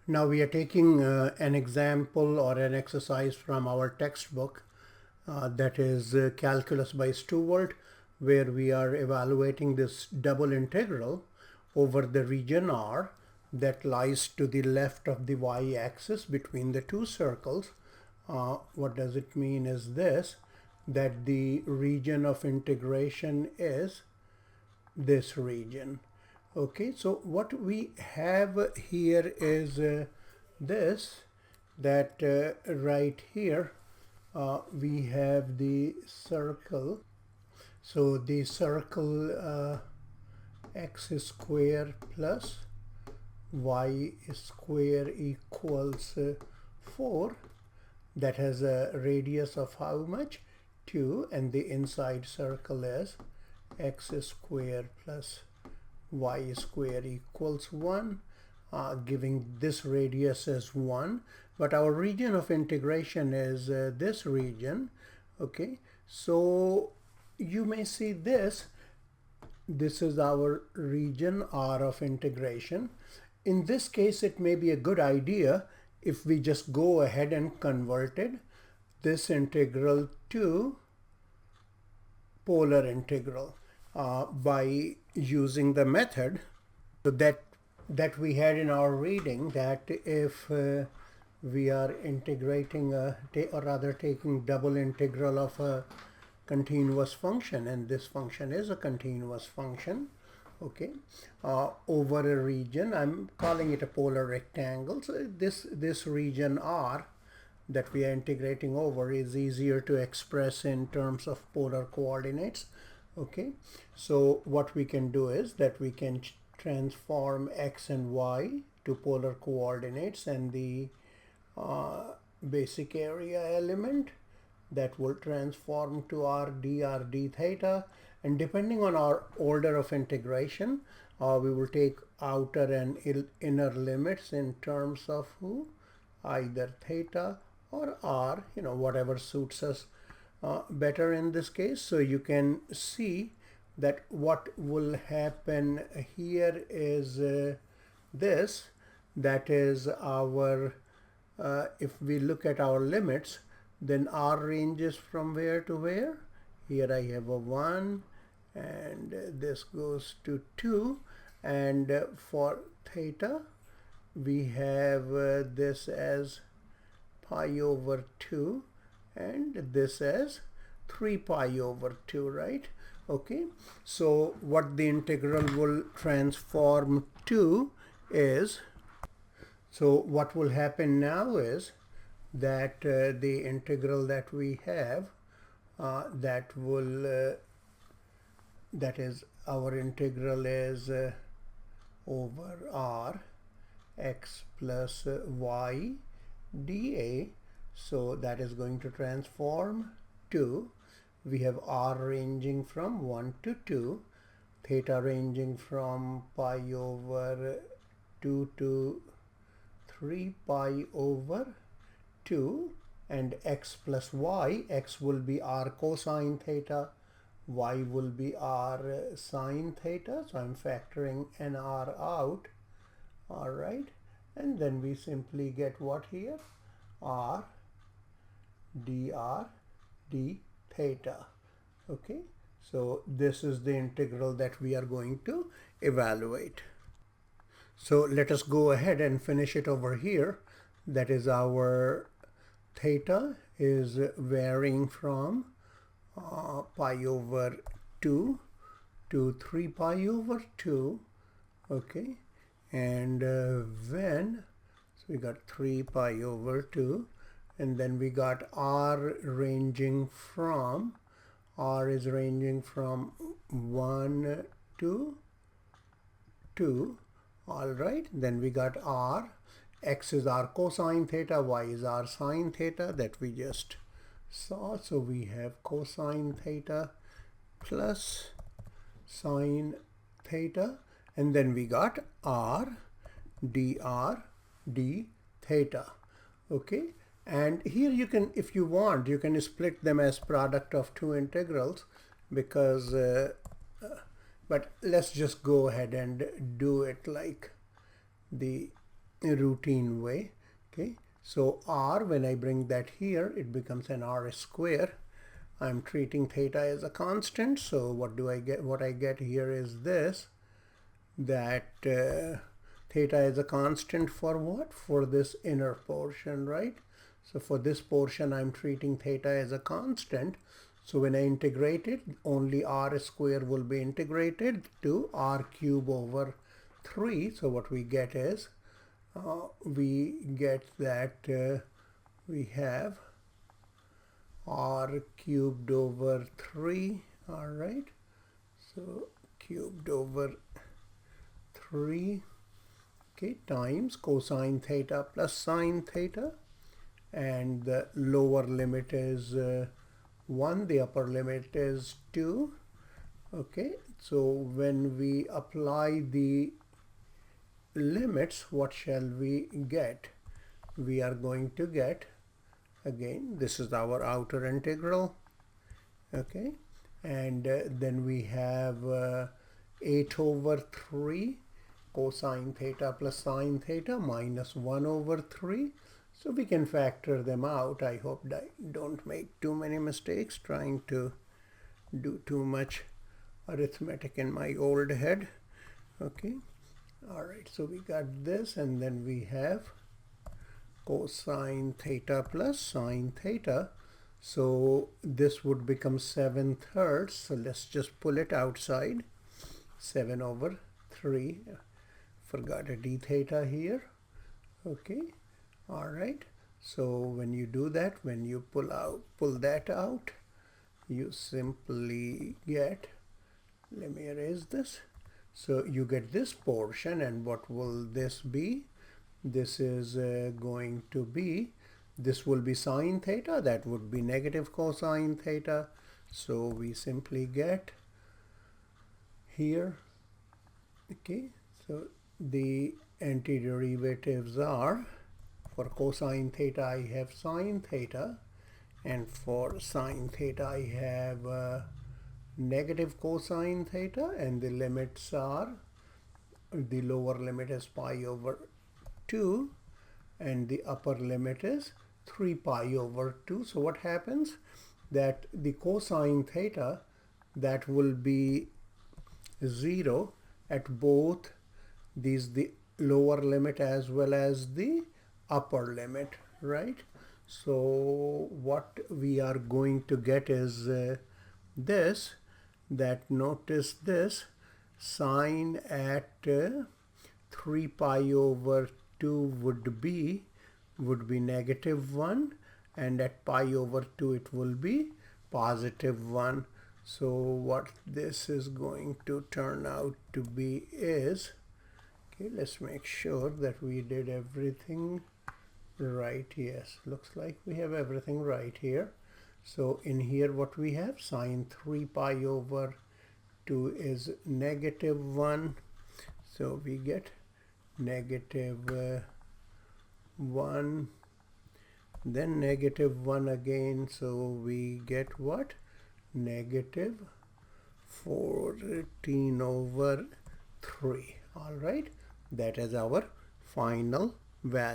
Now we are taking an example or an exercise from our textbook that is Calculus by Stewart, where we are evaluating this double integral over the region R that lies to the left of the y-axis between the two circles. What does it mean is this, that the region of integration is this region. Okay, so what we have here is this, that right here we have the circle. So the circle x square plus y square equals 4, that has a radius of how much? 2, and the inside circle is x square plus y square equals 1, giving this radius as 1. But our region of integration is this region. Okay, so you may see this is our region R of integration. In this case, it may be a good idea if we just go ahead and converted this integral to polar integral by using the method that we had in our reading, that if we are integrating or rather taking double integral of a continuous function, and this function is a continuous function, okay, over a region, I'm calling it a polar rectangle. So this region R that we are integrating over is easier to express in terms of polar coordinates. Okay, so what we can do is that we can transform x and y to polar coordinates, and the basic area element that will transform to r d theta, and depending on our order of integration, we will take outer and inner limits in terms of either theta or r, whatever suits us better in this case. So you can see that what will happen here is this, that is our if we look at our limits, then r ranges from where to where? Here I have a 1, and this goes to 2, and for theta we have this as pi over 2, and this as 3 pi over 2, right? Okay, so what the integral will transform to is, so what will happen now is that the integral that we have, that is our integral is over r x plus y dA. So that is going to transform to, we have r ranging from 1 to 2, theta ranging from pi over 2 to 3 pi over 2, and x plus y, x will be r cosine theta, y will be r sine theta, so I'm factoring an r out. All right, and then we simply get what here? R dr d theta. Okay, so this is the integral that we are going to evaluate. So let us go ahead and finish it over here. That is, our theta is varying from pi over 2 to 3 pi over 2. Okay, and when, so we got 3 pi over 2, and then we got r ranging from, r is ranging from 1 to 2. All right, then we got r, x is r cosine theta, y is r sine theta, that we just saw. So we have cosine theta plus sine theta, and then we got r dr d theta. Okay, and here you can, if you want, you can split them as product of two integrals, because but let's just go ahead and do it like the routine way. Okay, so r, when I bring that here, it becomes an r square. I'm treating theta as a constant, so what do I get? What I get here is this, that theta is a constant for what? For this inner portion, right? So for this portion, I'm treating theta as a constant. So when I integrate it, only r square will be integrated to r cube over 3. So what we get is, we get that we have r cubed over 3, all right? So cubed over 3, okay, times cosine theta plus sine theta, and the lower limit is 1, the upper limit is 2. Okay, so when we apply the limits, what shall we get? We are going to get, again, this is our outer integral, okay, and then we have 8 over 3 cosine theta plus sine theta minus 1 over 3. So we can factor them out. I hope I don't make too many mistakes trying to do too much arithmetic in my old head. Okay, all right, so we got this, and then we have cosine theta plus sine theta. So this would become 7/3. So let's just pull it outside. 7 over 3. Forgot a d theta here. Okay, all right. So when you do that, when you pull that out, you simply get, let me erase this. So you get this portion, and what will this be? This is going to be, this will be sine theta, that would be negative cosine theta. So we simply get here, okay, so the antiderivatives are, for cosine theta I have sine theta, and for sine theta I have negative cosine theta, and the limits are, the lower limit is pi over 2 and the upper limit is 3 pi over 2. So what happens, that the cosine theta, that will be 0 at both these, the lower limit as well as the upper limit, right? So what we are going to get is this, that notice this, sine at 3 pi over 2 would be -1, and at pi over 2 it will be +1. So what this is going to turn out to be is, okay, let's make sure that we did everything right. Yes, looks like we have everything right here. So in here what we have, sine 3 pi over 2 is -1. So we get -1, then -1 again. So we get what? -14 over 3. All right, that is our final value.